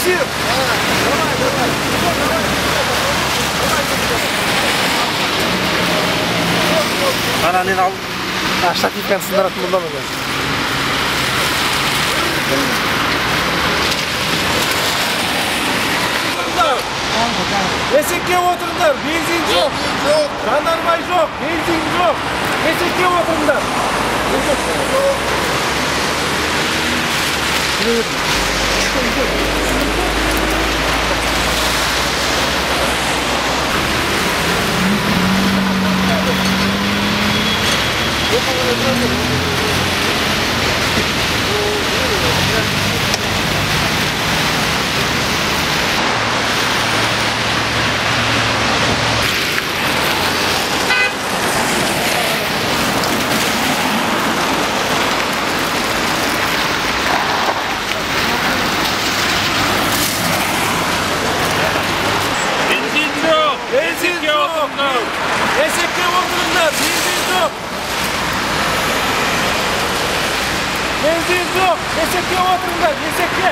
Буксир. Ана мен ал штативканы сындыратын бұлда ма? Есекке отырыңдар, бензин жоқ. Жанармай жоқ, бензин жоқ. Есекке отырыңдар. Есекке отырыңдар, бензин жоқ. Бензин жоқ, есекке отырыңдар, есекке.